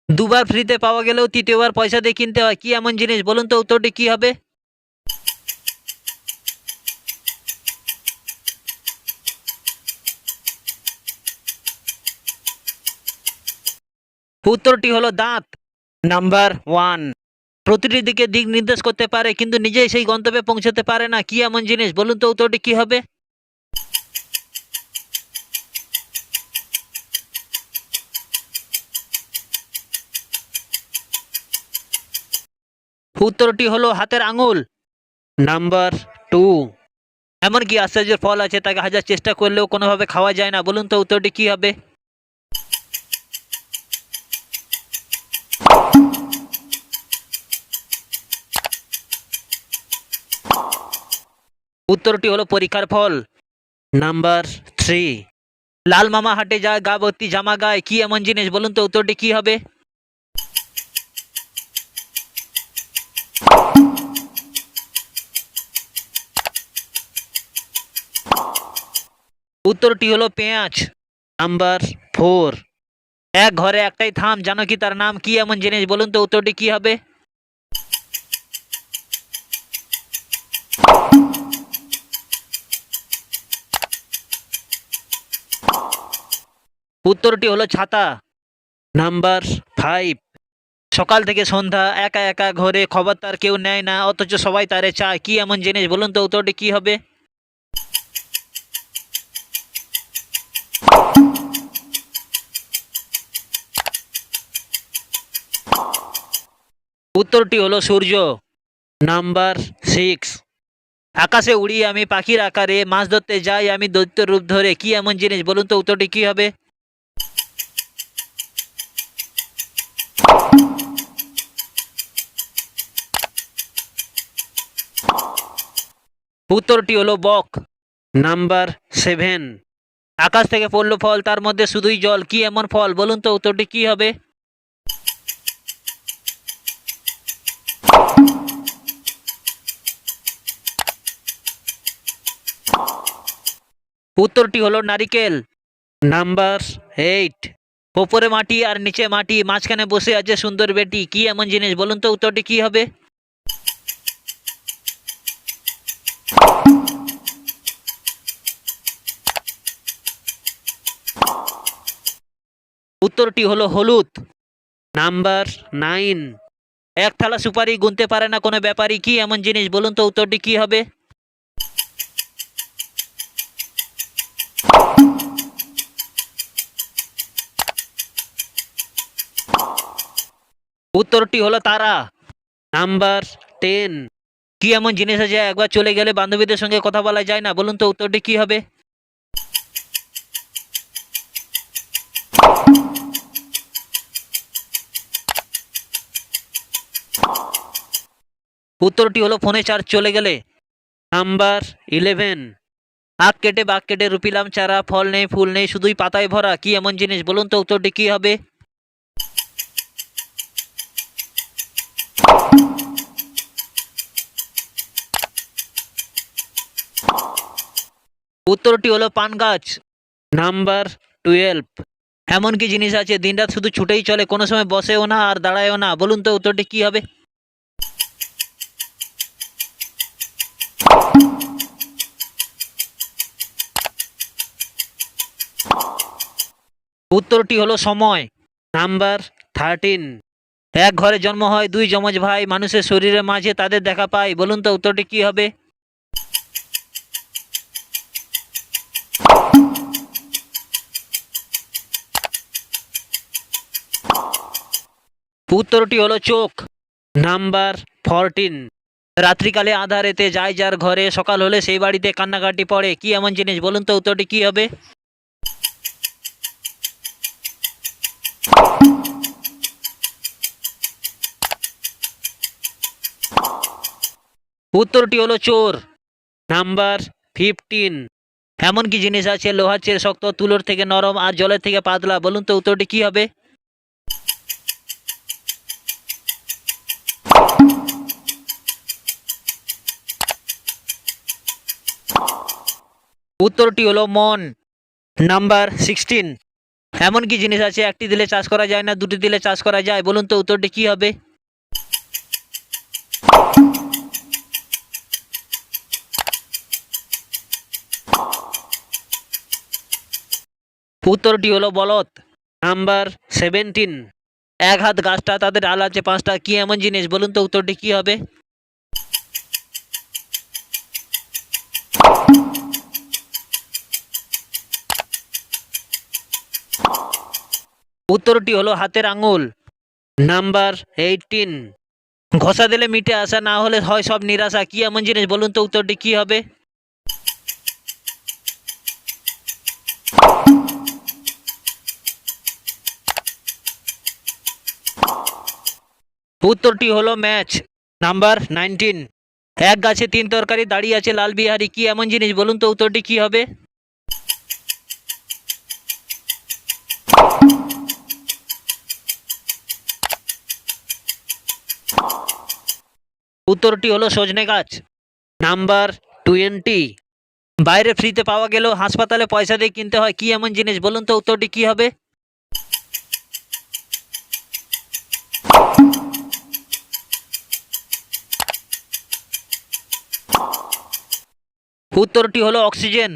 দুবার ফ্রিতে পাওয়া গেলেও তৃতীয়বার পয়সা দিয়ে কিনতে হয়, কি এমন জিনিস? বলুন তো উত্তরটি কি হবে? উত্তরটি হলো দাঁত। Number one. প্রতিটি দিকে দিক নির্দেশ করতে পারে কিন্তু নিজেই সেই গন্তব্যে পৌঁছতে পারে না, কি এমন জিনিস? বলুন তো উত্তরটি কি হবে? উত্তরটি হলো হাতের আঙুল। Number two. এমন কি আশ্চর্যের ফল আছে তাকে হাজার চেষ্টা করলেও কোনোভাবে খাওয়া যায় না? বলুন তো উত্তরটি কি হবে? উত্তরটি হলো পরীক্ষার ফল। Number three. লাল মামা হাটে যায়, গা ভর্তি জামা গায়ে, কি এমন জিনিস? বলুন তো উত্তরটি কি হবে? উত্তরটি হলো পেঁয়াজ। Number four. এক ঘরে একটাই থাম, জানো কি তার নাম? কি এমন জিনিস? বলুন তো উত্তরটি কি হবে? উত্তরটি হলো ছাতা। Number five. সকাল থেকে সন্ধ্যা একা একা ঘরে, খবর তার কেউ নেয় না, অথচ সবাই তারে চায়, কি এমন জিনিস? বলুন তো উত্তরটি কি হবে? উত্তরটি হলো সূর্য। Number six. আকাশে উড়িয়ে আমি পাখির আকারে, মাছ ধরতে যাই আমি দৈত্য রূপ ধরে, কি এমন জিনিস? বলুন তো উত্তরটি কি হবে? উত্তরটি হলো বক। Number seven. আকাশ থেকে পড়লো ফল, তার মধ্যে শুধুই জল, কি এমন ফল? বলুন তো উত্তরটি কি হবে? উত্তরটি হলো নারিকেল। Number eight. ওপরে মাটি আর নিচে মাটি, মাঝখানে বসে আছে সুন্দর বেটি, কি এমন জিনিস? বলুন তো উত্তরটি কি হবে? উত্তরটি হলো হলুদ। Number nine. এক থালা সুপারি গুনতে পারে না কোনো ব্যাপারী, কি এমন জিনিস? বলুন তো উত্তরটি কি হবে? উত্তরটি হলো তারা। Number ten. কি এমন জিনিস আছে একবার চলে গেলে বান্ধবীদের সঙ্গে কথা বলা যায় না? বলুন তো উত্তরটি কি হবে? উত্তরটি হলো ফোনে চার্জ চলে গেলে। Number eleven. আখ কেটে বাঘ কেটে রুপিলাম চারা, ফল নেই ফুল নেই শুধুই পাতায় ভরা, কি এমন জিনিস? বলুন তো উত্তরটি কি হবে? উত্তরটি হলো পান গাছ। Number twelve. এমন কি জিনিস আছে দিনরাত শুধু ছুটেই চলে, কোনো সময় বসেও না আর দাঁড়ায়ও না? বলুন তো উত্তরটি কি হবে? উত্তরটি হলো সময়। Number thirteen. এক ঘরে জন্ম হয় দুই যমজ ভাই, মানুষের শরীরের মাঝে তাদের দেখা পায়, বলুন তো উত্তরটি কি হবে? উত্তরটি হলো চোখ। Number fourteen. রাত্রিকালে আঁধারেতে যায় যার ঘরে, সকাল হলে সেই বাড়িতে কান্নাকাটি পড়ে, কি এমন জিনিস? বলুন তো উত্তরটি কি হবে? উত্তরটি হলো চোর। Number fifteen. এমন কি জিনিস আছে লোহার চেয়ে শক্ত, তুলোর থেকে নরম আর জলের থেকে পাতলা? বলুন তো উত্তরটি কি হবে? উত্তরটি হলো মন। Number sixteen. এমন কি জিনিস আছে একটি দিলে চাষ করা যায় না, দুটি দিলে চাষ করা যায়? বলুন তো উত্তরটি কি হবে? উত্তরটি হলো বলদ। নাম্বার 17। এক হাত গাছটা তাদের ডাল আছে পাঁচটা, কি এমন জিনিস? বলুন তো উত্তরটি কি হবে? উত্তরটি হলো হাতের আঙুল। নাম্বার 18। ঘষা দিলে মিটে আসা, না হলে হয় সব নিরাশা, কি এমন জিনিস? বলুন তো উত্তরটি কি হবে? উত্তরটি হলো ম্যাচ। নাম্বার 19। এক গাছে তিন তরকারি, দাঁড়িয়ে আছে লাল বিহারি, কি এমন জিনিস? বলুন তো উত্তরটি কি হবে? উত্তরটি হলো সজনে গাছ। নাম্বার 20। বাইরে ফ্রিতে পাওয়া গেলেও হাসপাতালে পয়সা দিয়ে কিনতে হয়, কি এমন জিনিস? বলুন তো উত্তরটি কি হবে? উত্তরটি হলো অক্সিজেন।